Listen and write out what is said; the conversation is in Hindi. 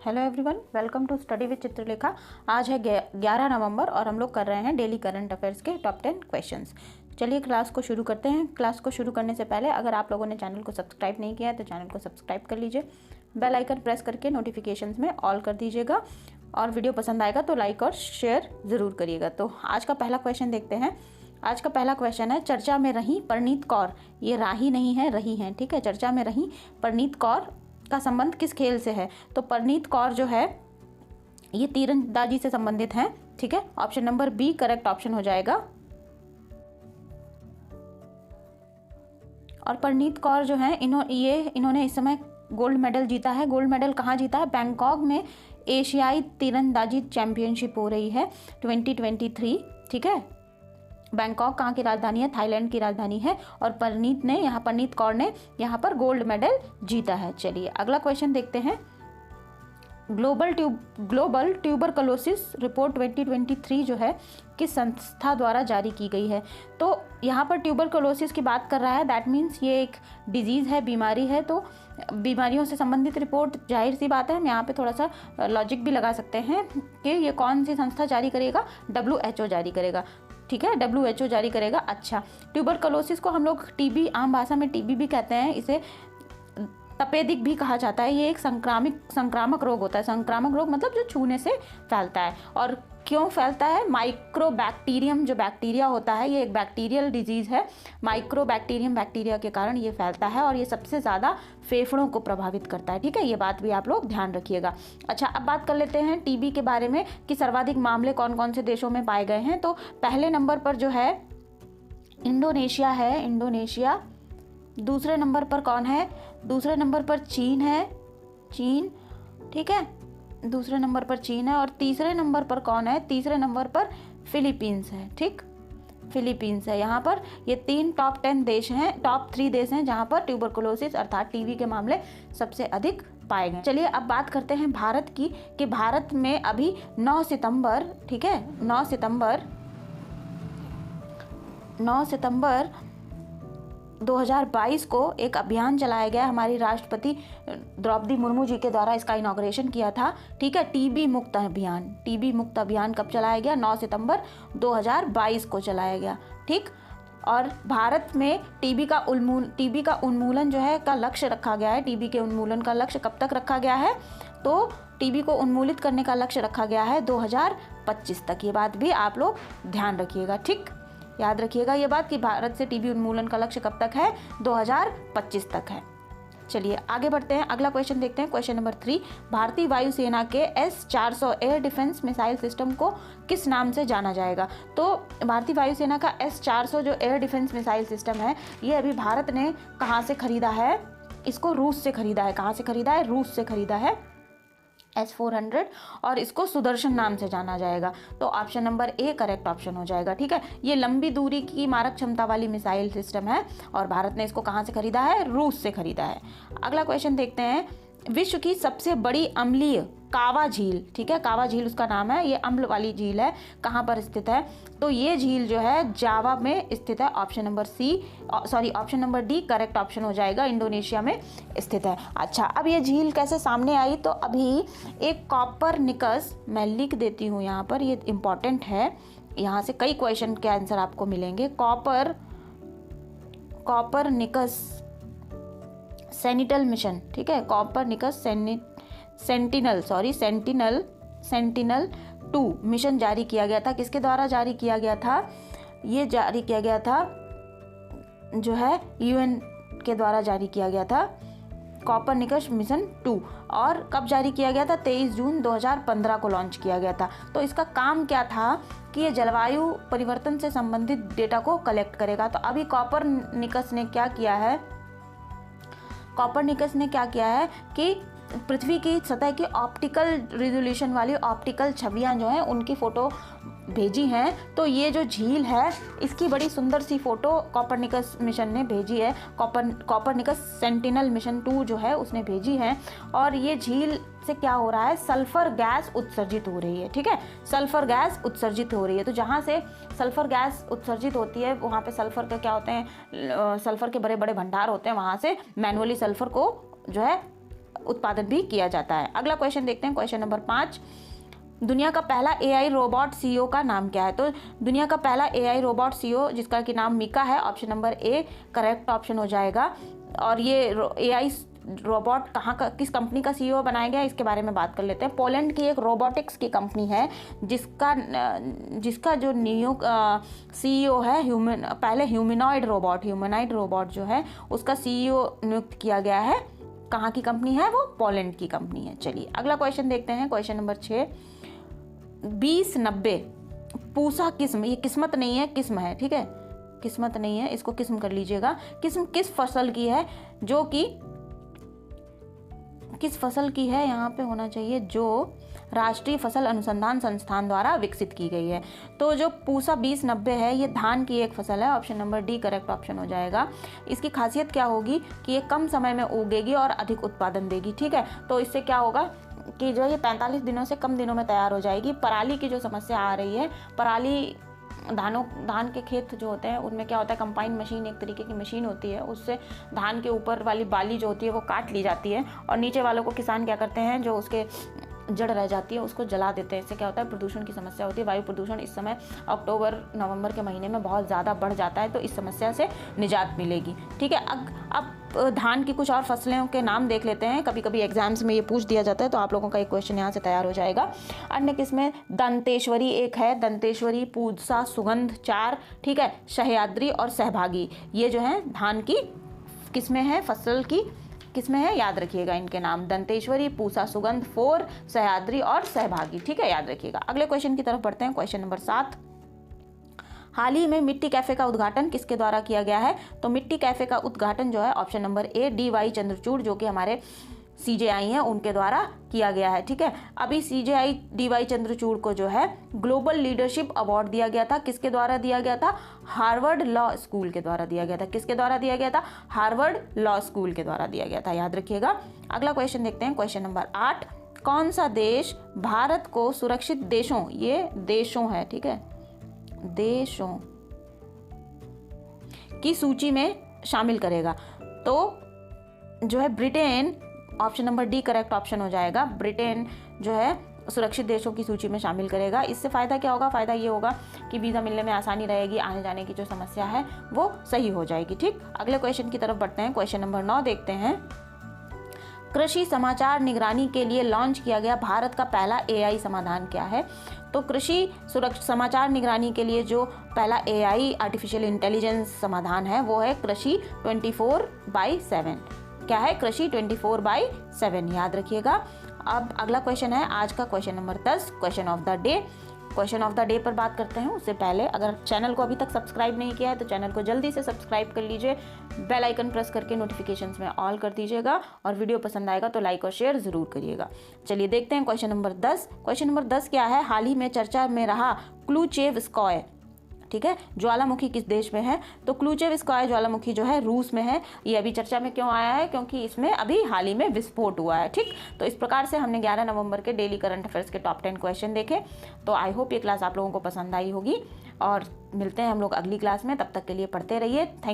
Hello everyone, welcome to study with Chitralekha. आज है 11 नवंबर और हम लोग कर रहे हैं डेली करंट अफेयर्स के टॉप 10 क्वेश्चंस। चलिए क्लास को शुरू करते हैं। क्लास को शुरू करने से पहले अगर आप लोगों ने चैनल को सब्सक्राइब नहीं किया है तो चैनल को सब्सक्राइब कर लीजिए, बेल आइकन प्रेस करके नोटिफिकेशंस में ऑल कर दीजिएगा और वीडियो पसंद आएगा तो लाइक और शेयर ज़रूर करिएगा। तो आज का पहला क्वेश्चन देखते हैं। आज का पहला क्वेश्चन है, चर्चा में रही परनीत कौर, ये राही नहीं है, रही हैं, ठीक है। चर्चा में रही परनीत कौर का संबंध किस खेल से है? तो परनीत कौर जो है ये तीरंदाजी से संबंधित हैं, ठीक है। Option number B correct option हो जाएगा। और परनीत कौर जो है इन्होंने इस समय गोल्ड मेडल जीता है। गोल्ड मेडल कहाँ जीता है? बैंकॉक में एशियाई तीरंदाजी चैंपियनशिप हो रही है 2023, ठीक है। बैंकॉक कहाँ की राजधानी है? थाईलैंड की राजधानी है। और परनीत कौर ने यहाँ पर गोल्ड मेडल जीता है। चलिए अगला क्वेश्चन देखते हैं। ग्लोबल ट्यूबरकुलोसिस रिपोर्ट 2023 जो है किस संस्था द्वारा जारी की गई है? तो यहाँ पर ट्यूबरकुलोसिस की बात कर रहा है, दैट मीन्स ये एक डिजीज़ है, बीमारी है। तो बीमारियों से संबंधित रिपोर्ट, जाहिर सी बात है हम यहाँ पे थोड़ा सा लॉजिक भी लगा सकते हैं कि ये कौन सी संस्था जारी करेगा? WHO जारी करेगा, ठीक है। WHO जारी करेगा। अच्छा, ट्यूबरकुलोसिस को हम लोग टीबी, आम भाषा में टीबी भी कहते हैं, इसे तपेदिक भी कहा जाता है। ये एक संक्रामक रोग होता है। संक्रामक रोग मतलब जो छूने से फैलता है। और क्यों फैलता है? माइक्रोबैक्टीरियम जो बैक्टीरिया होता है, ये एक बैक्टीरियल डिजीज़ है। माइक्रोबैक्टीरियम बैक्टीरिया के कारण ये फैलता है और ये सबसे ज़्यादा फेफड़ों को प्रभावित करता है, ठीक है। ये बात भी आप लोग ध्यान रखिएगा। अच्छा, अब बात कर लेते हैं टीबी के बारे में कि सर्वाधिक मामले कौन कौन से देशों में पाए गए हैं। तो पहले नंबर पर जो है इंडोनेशिया है, इंडोनेशिया। दूसरे नंबर पर कौन है? दूसरे नंबर पर चीन है, चीन, ठीक है। दूसरे नंबर पर चीन है। और तीसरे नंबर पर कौन है? तीसरे नंबर पर फिलीपींस है, ठीक, फिलीपींस है। यहाँ पर ये 3 टॉप 10 देश हैं, टॉप 3 देश हैं जहाँ पर ट्यूबरकुलोसिस अर्थात टीबी के मामले सबसे अधिक पाए गए। चलिए अब बात करते हैं भारत की कि भारत में अभी 9 सितंबर, ठीक है, 9 सितंबर 2022 को एक अभियान चलाया गया। हमारी राष्ट्रपति द्रौपदी मुर्मू जी के द्वारा इसका इनॉग्रेशन किया था, ठीक है। टीबी मुक्त अभियान, टीबी मुक्त अभियान कब चलाया गया? 9 सितंबर 2022 को चलाया गया, ठीक। और भारत में टीबी का उन्मूलन जो है का लक्ष्य रखा गया है। टीबी के उन्मूलन का लक्ष्य कब तक रखा गया है? तो टीबी को उन्मूलित करने का लक्ष्य रखा गया है 2025 तक। ये बात भी आप लोग ध्यान रखिएगा, ठीक, याद रखिएगा ये बात कि भारत से टीबी उन्मूलन का लक्ष्य कब तक है? 2025 तक है। चलिए आगे बढ़ते हैं, अगला क्वेश्चन देखते हैं। क्वेश्चन नंबर 3, भारतीय वायुसेना के S-400 air defence missile system को किस नाम से जाना जाएगा? तो भारतीय वायुसेना का S-400 जो एयर डिफेंस मिसाइल सिस्टम है, ये अभी भारत ने कहाँ से खरीदा है? इसको रूस से खरीदा है। कहाँ से खरीदा है? रूस से खरीदा है S-400, और इसको सुदर्शन नाम से जाना जाएगा। तो option number A correct option हो जाएगा, ठीक है। ये लंबी दूरी की मारक क्षमता वाली मिसाइल सिस्टम है और भारत ने इसको कहाँ से खरीदा है? रूस से खरीदा है। अगला क्वेश्चन देखते हैं। विश्व की सबसे बड़ी अम्लीय कावा झील, ठीक है, कावा झील उसका नाम है, ये अम्ल वाली झील है, कहाँ पर स्थित है? तो ये झील जो है जावा में स्थित है। Option number D correct option हो जाएगा, इंडोनेशिया में स्थित है। अच्छा, अब ये झील कैसे सामने आई? तो अभी एक कॉपरनिकस, मैं लिख देती हूँ यहाँ पर, ये इंपॉर्टेंट है, यहाँ से कई क्वेश्चन के आंसर आपको मिलेंगे। कॉपरनिकस सेनिटल मिशन, ठीक है, कॉपरनिकस सेंटिनल 2 मिशन जारी किया गया था। किसके द्वारा जारी किया गया था? ये जारी किया गया था जो है UN के द्वारा जारी किया गया था, कॉपरनिकस मिशन 2। और कब जारी किया गया था? 23 जून 2015 को लॉन्च किया गया था। तो इसका काम क्या था कि ये जलवायु परिवर्तन से संबंधित डेटा को कलेक्ट करेगा। तो अभी कॉपरनिकस ने क्या किया है कि पृथ्वी की सतह की ऑप्टिकल रिजोल्यूशन वाली ऑप्टिकल छवियां जो हैं उनकी फ़ोटो भेजी हैं। तो ये जो झील है इसकी बड़ी सुंदर सी फ़ोटो कॉपरनिकस मिशन ने भेजी है। कॉपरनिकस सेंटिनल मिशन 2 जो है उसने भेजी है। और ये झील से क्या हो रहा है? सल्फर गैस उत्सर्जित हो रही है, ठीक है, सल्फर गैस उत्सर्जित हो रही है। तो जहाँ से सल्फर गैस उत्सर्जित होती है वहाँ पे सल्फर के क्या होते हैं, सल्फर के बड़े बड़े भंडार होते हैं, वहाँ से मैनुअली सल्फर को जो है उत्पादन भी किया जाता है। अगला क्वेश्चन देखते हैं, क्वेश्चन नंबर 5। दुनिया का पहला एआई रोबोट सीईओ का नाम क्या है? तो दुनिया का पहला एआई रोबोट सीईओ जिसका कि नाम मिका है, option number A correct option हो जाएगा। और ये एआई रोबोट कहाँ का, किस कंपनी का सीईओ बनाया गया, इसके बारे में बात कर लेते हैं। पोलैंड की एक रोबोटिक्स की कंपनी है जिसका जो न्यू सीईओ है पहले ह्यूमनॉइड रोबोट जो है उसका सीईओ नियुक्त किया गया है। कहाँ की कंपनी है? वो पोलैंड की कंपनी है। चलिए अगला क्वेश्चन देखते हैं, क्वेश्चन नंबर 6। 2090 पूसा किस्म, ये किस्मत नहीं है, किस्म है, ठीक है, किस्मत नहीं है, इसको किस्म कर लीजिएगा। किस्म किस फसल की है, जो कि किस फसल की है यहाँ पे होना चाहिए, जो राष्ट्रीय फसल अनुसंधान संस्थान द्वारा विकसित की गई है। तो जो पूसा 2090 है ये धान की एक फसल है, option number D correct option हो जाएगा। इसकी खासियत क्या होगी कि ये कम समय में उगेगी और अधिक उत्पादन देगी, ठीक है। तो इससे क्या होगा कि जो ये 45 दिनों से कम दिनों में तैयार हो जाएगी। पराली की जो समस्या आ रही है, पराली धान के खेत जो होते हैं उनमें क्या होता है, कंपाइन मशीन एक तरीके की मशीन होती है, उससे धान के ऊपर वाली बाली जो होती है वो काट ली जाती है और नीचे वालों को किसान क्या करते हैं, जो उसके जड़ रह जाती है उसको जला देते हैं। इससे क्या होता है, प्रदूषण की समस्या होती है। वायु प्रदूषण इस समय अक्टूबर नवंबर के महीने में बहुत ज़्यादा बढ़ जाता है, तो इस समस्या से निजात मिलेगी, ठीक है। अब धान की कुछ और फसलों के नाम देख लेते हैं। कभी कभी एग्जाम्स में ये पूछ दिया जाता है, तो आप लोगों का एक क्वेश्चन यहाँ से तैयार हो जाएगा। अन्य किस्में दंतेश्वरी एक है, दंतेश्वरी, पूसा, सुगंध 4, ठीक है, सह्याद्री और सहभागी, ये जो है धान की किस्में हैं, फसल की किस्में हैं, याद रखिएगा इनके नाम, दंतेश्वरी, पूसा, सुगंध 4, सह्याद्री और सहभागी, ठीक है, याद रखिएगा। अगले क्वेश्चन की तरफ बढ़ते हैं, क्वेश्चन नंबर 7। हाल ही में मिट्टी कैफे का उद्घाटन किसके द्वारा किया गया है? तो मिट्टी कैफे का उद्घाटन जो है option number A DY Chandrachud, जो कि हमारे CJI हैं उनके द्वारा किया गया है, ठीक है। अभी CJI DY चंद्रचूड़ को जो है ग्लोबल लीडरशिप अवार्ड दिया गया था। किसके द्वारा दिया गया था? हार्वर्ड लॉ स्कूल के द्वारा दिया गया था। किसके द्वारा दिया गया था? हार्वर्ड लॉ स्कूल के द्वारा दिया गया था, याद रखिएगा। अगला क्वेश्चन देखते हैं, क्वेश्चन नंबर 8। कौन सा देश भारत को सुरक्षित देशों, ये देशों है, ठीक है, देशों की सूची में शामिल करेगा? तो जो है Britain, option number D correct option हो जाएगा। ब्रिटेन जो है सुरक्षित देशों की सूची में शामिल करेगा। इससे फ़ायदा क्या होगा? फ़ायदा ये होगा कि वीज़ा मिलने में आसानी रहेगी, आने जाने की जो समस्या है वो सही हो जाएगी, ठीक। अगले क्वेश्चन की तरफ बढ़ते हैं, क्वेश्चन नंबर 9 देखते हैं। कृषि समाचार निगरानी के लिए लॉन्च किया गया भारत का पहला AI समाधान क्या है? तो कृषि समाचार निगरानी के लिए जो पहला AI आर्टिफिशियल इंटेलिजेंस समाधान है वो है कृषि 24/7। क्या है? कृषि 24/7, याद रखिएगा। अब अगला क्वेश्चन है आज का, question number 10, question of the day. Question of the day पर बात करते हैं। उससे पहले अगर चैनल को अभी तक सब्सक्राइब नहीं किया है तो चैनल को जल्दी से सब्सक्राइब कर लीजिए, बेल आइकन प्रेस करके नोटिफिकेशंस में ऑल कर दीजिएगा और वीडियो पसंद आएगा तो लाइक और शेयर जरूर करिएगा। चलिए देखते हैं क्वेश्चन नंबर 10। क्वेश्चन नंबर 10 क्या है? हाल ही में चर्चा में रहा क्लूचेवस्कॉय, ठीक है, ज्वालामुखी किस देश में है? तो क्लूचेवस्कॉय ज्वालामुखी जो है रूस में है। ये अभी चर्चा में क्यों आया है? क्योंकि इसमें अभी हाल ही में विस्फोट हुआ है, ठीक। तो इस प्रकार से हमने 11 नवंबर के डेली करंट अफेयर्स के टॉप 10 क्वेश्चन देखे। तो आई होप ये क्लास आप लोगों को पसंद आई होगी और मिलते हैं हम लोग अगली क्लास में। तब तक के लिए पढ़ते रहिए। थैंक